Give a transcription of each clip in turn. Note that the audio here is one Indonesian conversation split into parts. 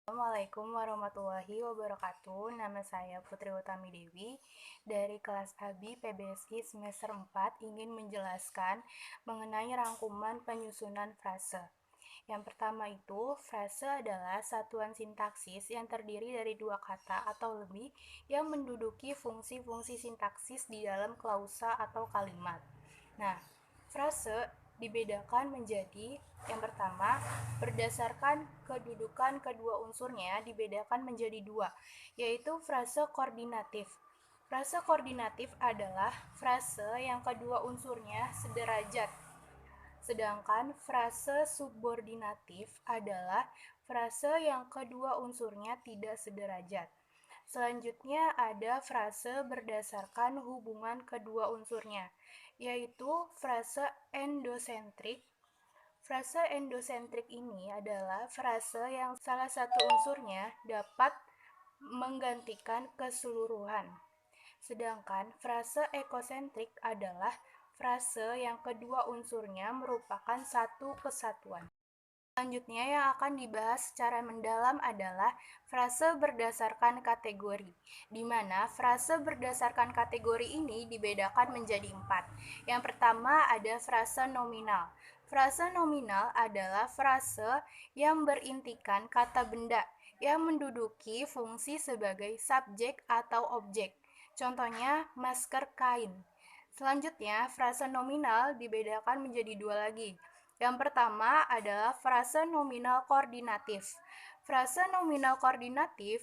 Assalamualaikum warahmatullahi wabarakatuh. Nama saya Putri Utami Dewi dari kelas AB PBSI semester 4 ingin menjelaskan mengenai rangkuman penyusunan frase. Yang pertama itu, frase adalah satuan sintaksis yang terdiri dari dua kata atau lebih yang menduduki fungsi-fungsi sintaksis di dalam klausa atau kalimat. Nah, frase dibedakan menjadi yang pertama, berdasarkan kedudukan kedua unsurnya dibedakan menjadi dua, yaitu frase koordinatif. Frase koordinatif adalah frase yang kedua unsurnya sederajat, sedangkan frase subordinatif adalah frase yang kedua unsurnya tidak sederajat. Selanjutnya ada frase berdasarkan hubungan kedua unsurnya, yaitu frase endosentrik. Frase endosentrik ini adalah frase yang salah satu unsurnya dapat menggantikan keseluruhan. Sedangkan frase ekosentrik adalah frase yang kedua unsurnya merupakan satu kesatuan. Selanjutnya yang akan dibahas secara mendalam adalah frase berdasarkan kategori, di mana frase berdasarkan kategori ini dibedakan menjadi 4. Yang pertama ada frase nominal. Frase nominal adalah frase yang berintikan kata benda yang menduduki fungsi sebagai subjek atau objek. Contohnya masker kain. Selanjutnya, frase nominal dibedakan menjadi dua lagi. Yang pertama adalah frase nominal koordinatif. Frase nominal koordinatif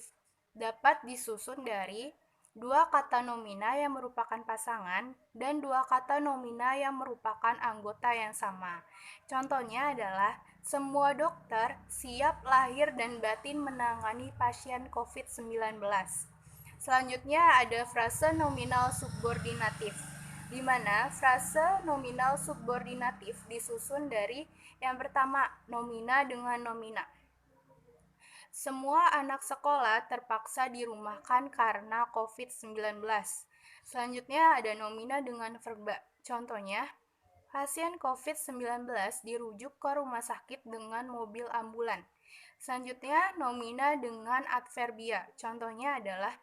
dapat disusun dari dua kata nomina yang merupakan pasangan dan dua kata nomina yang merupakan anggota yang sama. Contohnya adalah semua dokter siap lahir dan batin menangani pasien COVID-19. Selanjutnya ada frase nominal subordinatif, di mana frase nominal subordinatif disusun dari yang pertama, nomina dengan nomina. Semua anak sekolah terpaksa dirumahkan karena COVID-19. Selanjutnya ada nomina dengan verba. Contohnya, pasien COVID-19 dirujuk ke rumah sakit dengan mobil ambulan. Selanjutnya, nomina dengan adverbia. Contohnya adalah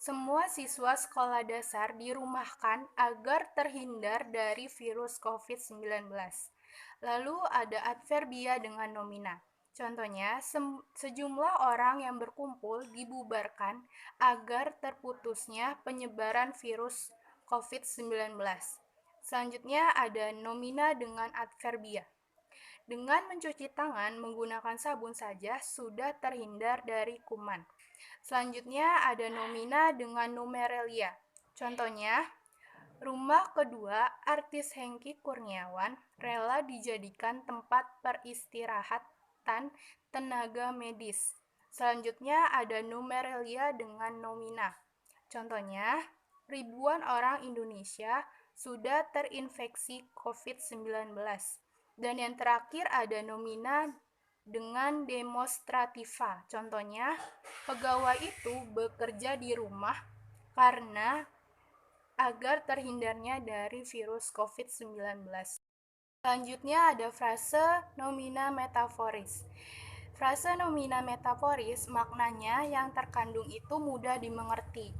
semua siswa sekolah dasar dirumahkan agar terhindar dari virus COVID-19. Lalu ada adverbia dengan nomina. Contohnya, sejumlah orang yang berkumpul dibubarkan agar terputusnya penyebaran virus COVID-19. Selanjutnya ada nomina dengan adverbia. Dengan mencuci tangan menggunakan sabun saja sudah terhindar dari kuman. Selanjutnya ada nomina dengan numerelia. Contohnya, rumah kedua artis Hengky Kurniawan rela dijadikan tempat peristirahatan tenaga medis. Selanjutnya ada numerelia dengan nomina. Contohnya, ribuan orang Indonesia sudah terinfeksi COVID-19. Dan yang terakhir ada nomina dengan demonstrativa. Contohnya, pegawai itu bekerja di rumah karena agar terhindarnya dari virus COVID-19. Selanjutnya ada frase nomina metaforis. Frase nomina metaforis maknanya yang terkandung itu mudah dimengerti.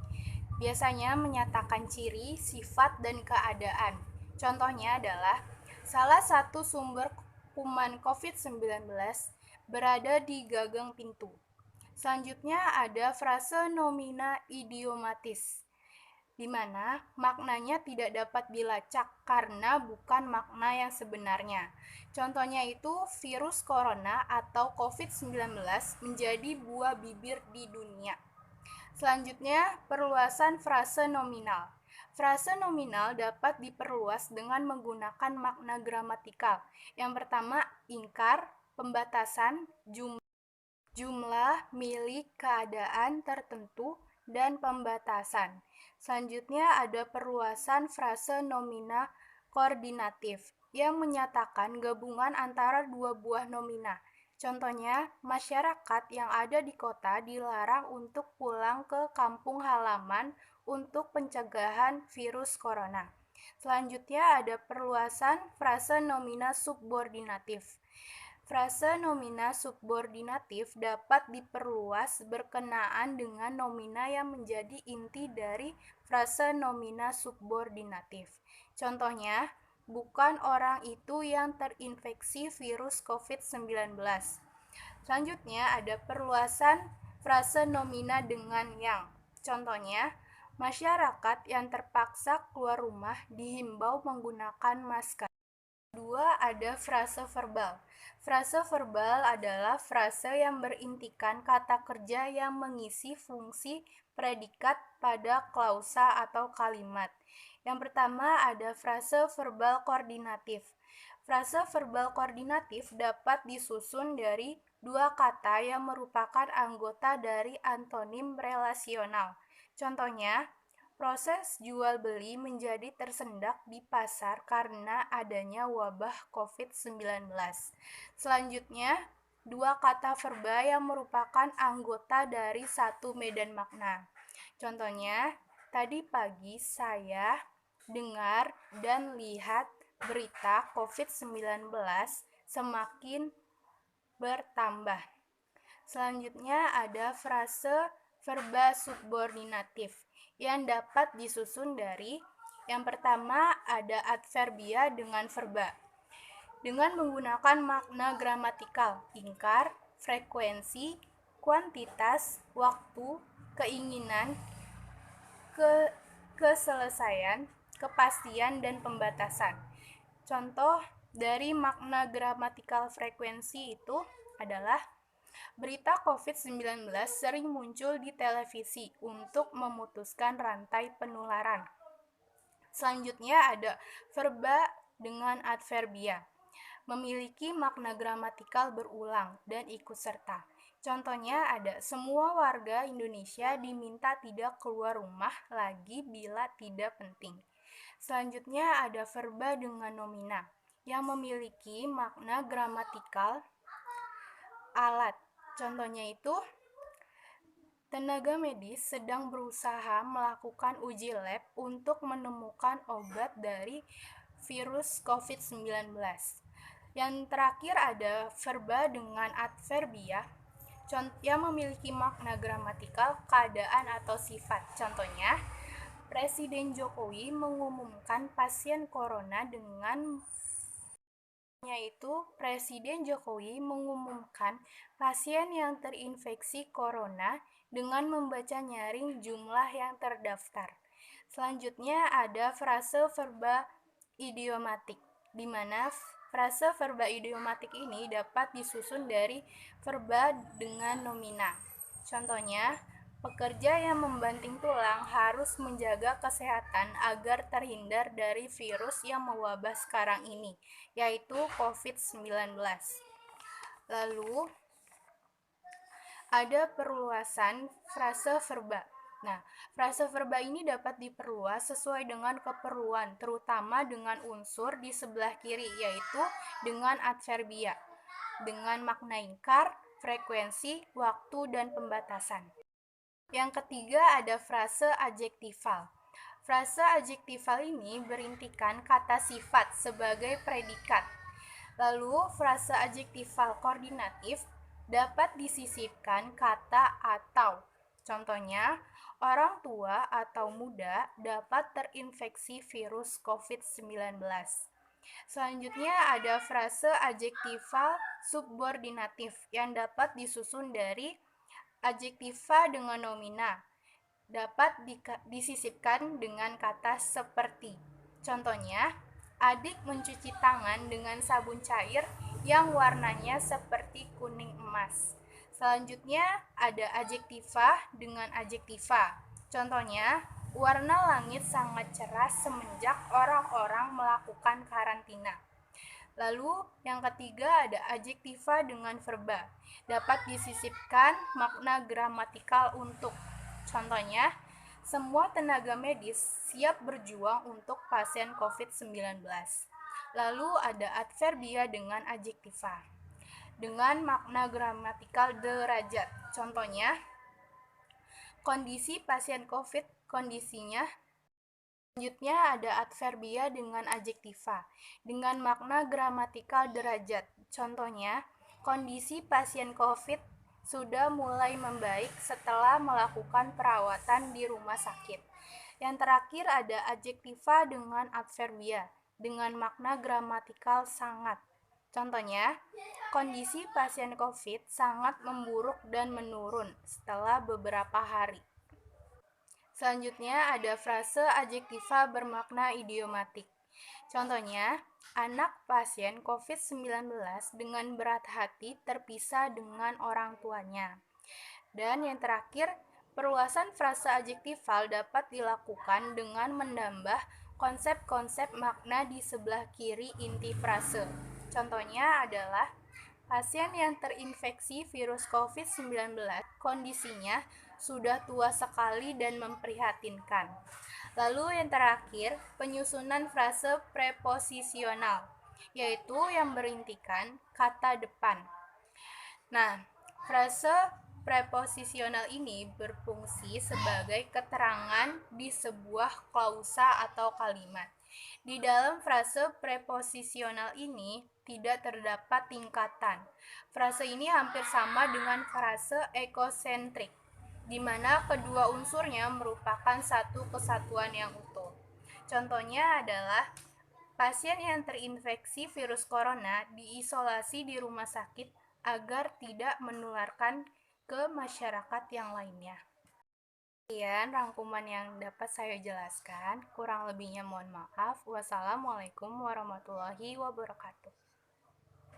Biasanya menyatakan ciri, sifat, dan keadaan. Contohnya adalah salah satu sumber kuman COVID-19 berada di gagang pintu. Selanjutnya ada frase nomina idiomatis, di mana maknanya tidak dapat dilacak karena bukan makna yang sebenarnya. Contohnya itu virus corona atau COVID-19 menjadi buah bibir di dunia. Selanjutnya, perluasan frase nominal. Frase nominal dapat diperluas dengan menggunakan makna gramatikal. Yang pertama, ingkar, pembatasan, jumlah, milik, keadaan tertentu, dan pembatasan. Selanjutnya ada perluasan frase nomina koordinatif yang menyatakan gabungan antara dua buah nomina. Contohnya, masyarakat yang ada di kota dilarang untuk pulang ke kampung halaman untuk pencegahan virus corona. Selanjutnya ada perluasan frase nomina subordinatif. Frase nomina subordinatif dapat diperluas berkenaan dengan nomina yang menjadi inti dari frase nomina subordinatif. Contohnya, bukan orang itu yang terinfeksi virus COVID-19. Selanjutnya ada perluasan frase nomina dengan yang. Contohnya, masyarakat yang terpaksa keluar rumah dihimbau menggunakan masker. Kedua, ada frase verbal. Frase verbal adalah frase yang berintikan kata kerja yang mengisi fungsi predikat pada klausa atau kalimat. Yang pertama ada frase verbal koordinatif. Frase verbal koordinatif dapat disusun dari dua kata yang merupakan anggota dari antonim relasional. Contohnya, proses jual beli menjadi tersendat di pasar karena adanya wabah COVID-19. Selanjutnya, dua kata verba yang merupakan anggota dari satu medan makna. Contohnya, tadi pagi saya dengar dan lihat berita COVID-19 semakin bertambah. Selanjutnya ada frase verba subordinatif yang dapat disusun dari yang pertama ada adverbia dengan verba dengan menggunakan makna gramatikal, ingkar, frekuensi, kuantitas, waktu, keinginan, keselesaian, kepastian, dan pembatasan. Contoh dari makna gramatikal frekuensi itu adalah berita COVID-19 sering muncul di televisi untuk memutuskan rantai penularan. Selanjutnya ada verba dengan adverbia, memiliki makna gramatikal berulang dan ikut serta. Contohnya ada semua warga Indonesia diminta tidak keluar rumah lagi bila tidak penting. Selanjutnya ada verba dengan nomina yang memiliki makna gramatikal alat. Contohnya itu, tenaga medis sedang berusaha melakukan uji lab untuk menemukan obat dari virus COVID-19. Yang terakhir ada verba dengan adverbia yang memiliki makna gramatikal keadaan atau sifat. Contohnya, Presiden Jokowi mengumumkan pasien corona dengan yaitu Presiden Jokowi mengumumkan pasien yang terinfeksi corona dengan membaca nyaring jumlah yang terdaftar. Selanjutnya ada frase verba idiomatik, di mana frase verba idiomatik ini dapat disusun dari verba dengan nomina. Contohnya, pekerja yang membanting tulang harus menjaga kesehatan agar terhindar dari virus yang mewabah sekarang ini, yaitu COVID-19. Lalu, ada perluasan frase verba. Nah, frase verba ini dapat diperluas sesuai dengan keperluan, terutama dengan unsur di sebelah kiri, yaitu dengan adverbia, dengan makna ingkar, frekuensi, waktu, dan pembatasan. Yang ketiga ada frase adjektifal. Frase adjektifal ini berintikan kata sifat sebagai predikat. Lalu frase adjektifal koordinatif dapat disisipkan kata atau. Contohnya, orang tua atau muda dapat terinfeksi virus COVID-19. Selanjutnya ada frase adjektifal subordinatif yang dapat disusun dari adjektiva dengan nomina, dapat disisipkan dengan kata seperti. Contohnya, adik mencuci tangan dengan sabun cair yang warnanya seperti kuning emas. Selanjutnya ada adjektiva dengan adjektiva. Contohnya, warna langit sangat cerah semenjak orang-orang melakukan karantina. Lalu yang ketiga ada adjektiva dengan verba. Dapat disisipkan makna gramatikal untuk. Contohnya, semua tenaga medis siap berjuang untuk pasien COVID-19. Lalu ada adverbia dengan adjektiva dengan makna gramatikal derajat. Contohnya, kondisi pasien COVID, kondisinya. Selanjutnya ada adverbia dengan adjektiva dengan makna gramatikal derajat. Contohnya, Kondisi pasien COVID sudah mulai membaik setelah melakukan perawatan di rumah sakit. Yang terakhir ada adjektiva dengan adverbia dengan makna gramatikal sangat. Contohnya, kondisi pasien COVID sangat memburuk dan menurun setelah beberapa hari. Selanjutnya ada frase adjektiva bermakna idiomatik. Contohnya, anak pasien COVID-19 dengan berat hati terpisah dengan orang tuanya. Dan yang terakhir, perluasan frase adjektival dapat dilakukan dengan menambah konsep-konsep makna di sebelah kiri inti frase. Contohnya adalah pasien yang terinfeksi virus COVID-19 kondisinya sudah tua sekali dan memprihatinkan. Lalu yang terakhir, penyusunan frase preposisional, yaitu yang berintikan kata depan. Nah, frase preposisional ini berfungsi sebagai keterangan di sebuah klausa atau kalimat. Di dalam frase preposisional ini tidak terdapat tingkatan. Frase ini hampir sama dengan frase ekosentrik, di mana kedua unsurnya merupakan satu kesatuan yang utuh. Contohnya adalah pasien yang terinfeksi virus corona diisolasi di rumah sakit agar tidak menularkan ke masyarakat yang lainnya. Sekian rangkuman yang dapat saya jelaskan. Kurang lebihnya mohon maaf. Wassalamualaikum warahmatullahi wabarakatuh.